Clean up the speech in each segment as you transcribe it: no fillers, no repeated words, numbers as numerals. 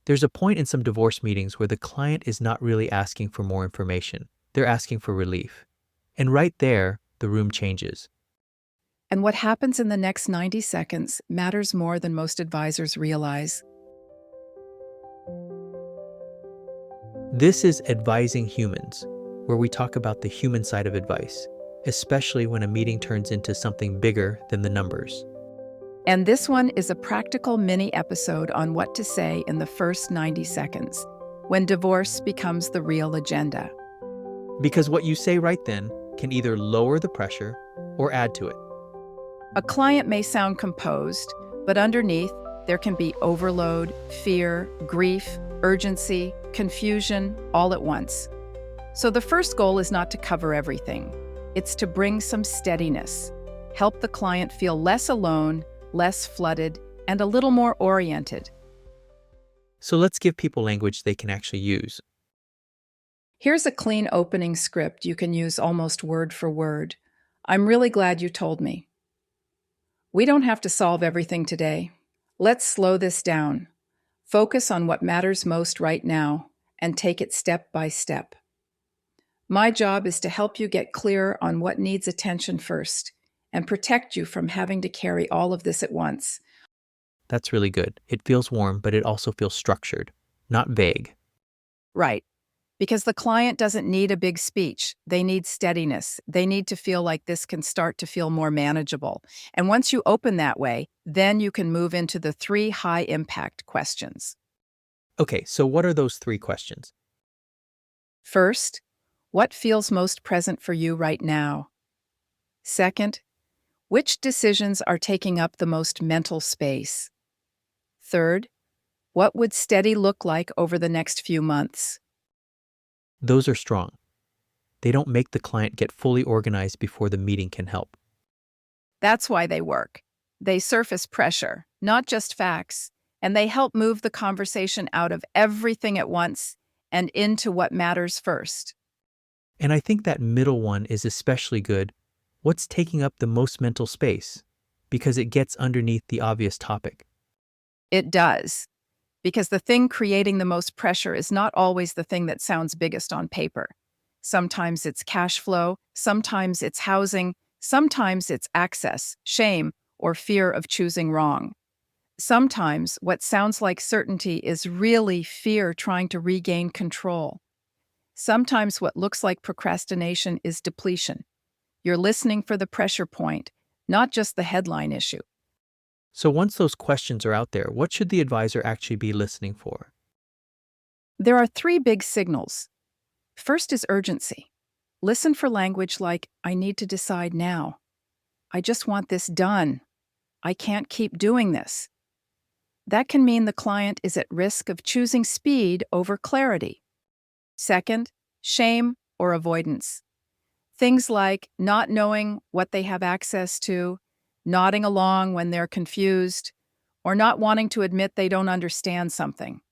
There's a point in some divorce meetings where the client is not really asking for more information. They're asking for relief. And right there, the room changes. And what happens in the next 90 seconds matters more than most advisors realize. This is Advising Humans, where we talk about the human side of advice, especially when a meeting turns into something bigger than the numbers. And this one is a practical mini episode on what to say in the first 90 seconds, when divorce becomes the real agenda. Because what you say right then can either lower the pressure or add to it. A client may sound composed, but underneath, there can be overload, fear, grief, urgency, confusion, all at once. So the first goal is not to cover everything. It's to bring some steadiness, help the client feel less alone, less flooded, and a little more oriented. So let's give people language they can actually use. Here's a clean opening script you can use almost word for word. I'm really glad you told me. We don't have to solve everything today. Let's slow this down. Focus on what matters most right now and take it step by step. My job is to help you get clear on what needs attention first and protect you from having to carry all of this at once. That's really good. It feels warm, but it also feels structured, not vague. Right. Because the client doesn't need a big speech. They need steadiness. They need to feel like this can start to feel more manageable. And once you open that way, then you can move into the 3 high-impact questions. Okay, so what are those 3 questions? First, what feels most present for you right now? Second, which decisions are taking up the most mental space? Third, what would steady look like over the next few months? Those are strong. They don't make the client get fully organized before the meeting can help. That's why they work. They surface pressure, not just facts, and they help move the conversation out of everything at once and into what matters first. And I think that middle one is especially good. What's taking up the most mental space? Because it gets underneath the obvious topic. It does, because the thing creating the most pressure is not always the thing that sounds biggest on paper. Sometimes it's cash flow, sometimes it's housing, sometimes it's access, shame, or fear of choosing wrong. Sometimes what sounds like certainty is really fear trying to regain control. Sometimes what looks like procrastination is depletion. You're listening for the pressure point, not just the headline issue. So once those questions are out there, what should the advisor actually be listening for? There are 3 big signals. First is urgency. Listen for language like, I need to decide now. I just want this done. I can't keep doing this. That can mean the client is at risk of choosing speed over clarity. Second, shame or avoidance. Things like not knowing what they have access to, nodding along when they're confused, or not wanting to admit they don't understand something.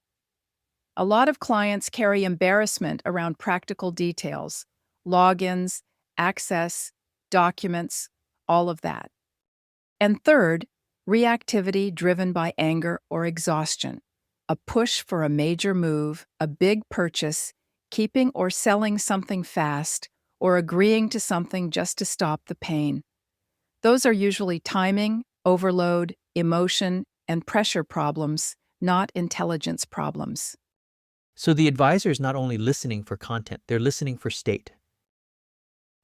A lot of clients carry embarrassment around practical details, logins, access, documents, all of that. And third, reactivity driven by anger or exhaustion, a push for a major move, a big purchase, keeping or selling something fast, or agreeing to something just to stop the pain. Those are usually timing, overload, emotion, and pressure problems, not intelligence problems. So the advisor is not only listening for content, they're listening for state.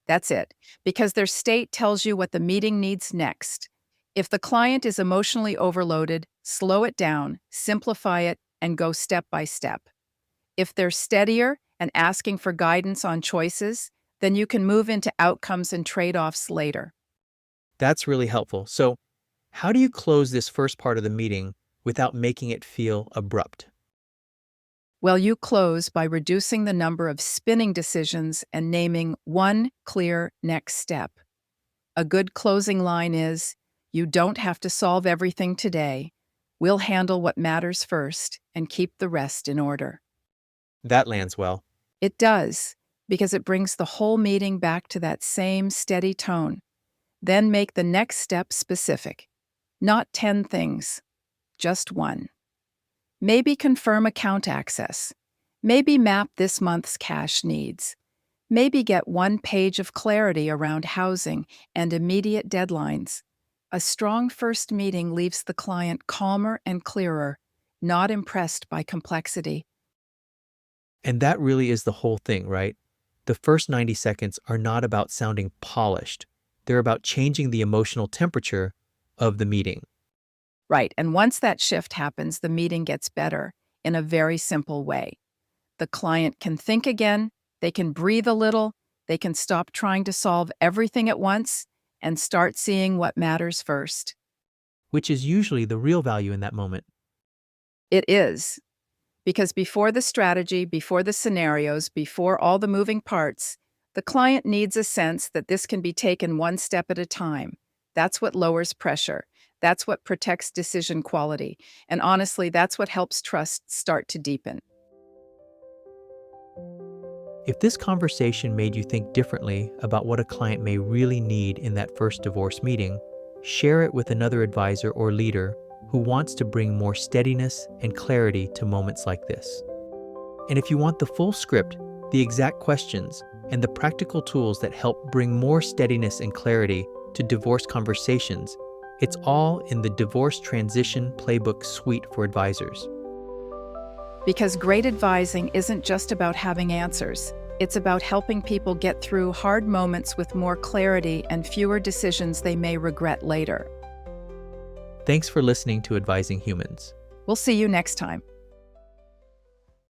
That's it, because their state tells you what the meeting needs next. If the client is emotionally overloaded, slow it down, simplify it, and go step by step. If they're steadier and asking for guidance on choices, then you can move into outcomes and trade-offs later. That's really helpful. So how do you close this first part of the meeting without making it feel abrupt? Well, you close by reducing the number of spinning decisions and naming one clear next step. A good closing line is, you don't have to solve everything today. We'll handle what matters first and keep the rest in order. That lands well. It does, because it brings the whole meeting back to that same steady tone. Then make the next step specific. Not 10 things, just one. Maybe confirm account access. Maybe map this month's cash needs. Maybe get one page of clarity around housing and immediate deadlines. A strong first meeting leaves the client calmer and clearer, not impressed by complexity. And that really is the whole thing, right? The first 90 seconds are not about sounding polished. They're about changing the emotional temperature of the meeting. Right, and once that shift happens, the meeting gets better in a very simple way. The client can think again, they can breathe a little, they can stop trying to solve everything at once and start seeing what matters first. Which is usually the real value in that moment. It is, because before the strategy, before the scenarios, before all the moving parts, the client needs a sense that this can be taken one step at a time. That's what lowers pressure. That's what protects decision quality. And honestly, that's what helps trust start to deepen. If this conversation made you think differently about what a client may really need in that first divorce meeting, share it with another advisor or leader who wants to bring more steadiness and clarity to moments like this. And if you want the full script, the exact questions, and the practical tools that help bring more steadiness and clarity to divorce conversations, it's all in the Divorce Transition Playbook Suite for Advisors. Because great advising isn't just about having answers. It's about helping people get through hard moments with more clarity and fewer decisions they may regret later. Thanks for listening to Advising Humans. We'll see you next time.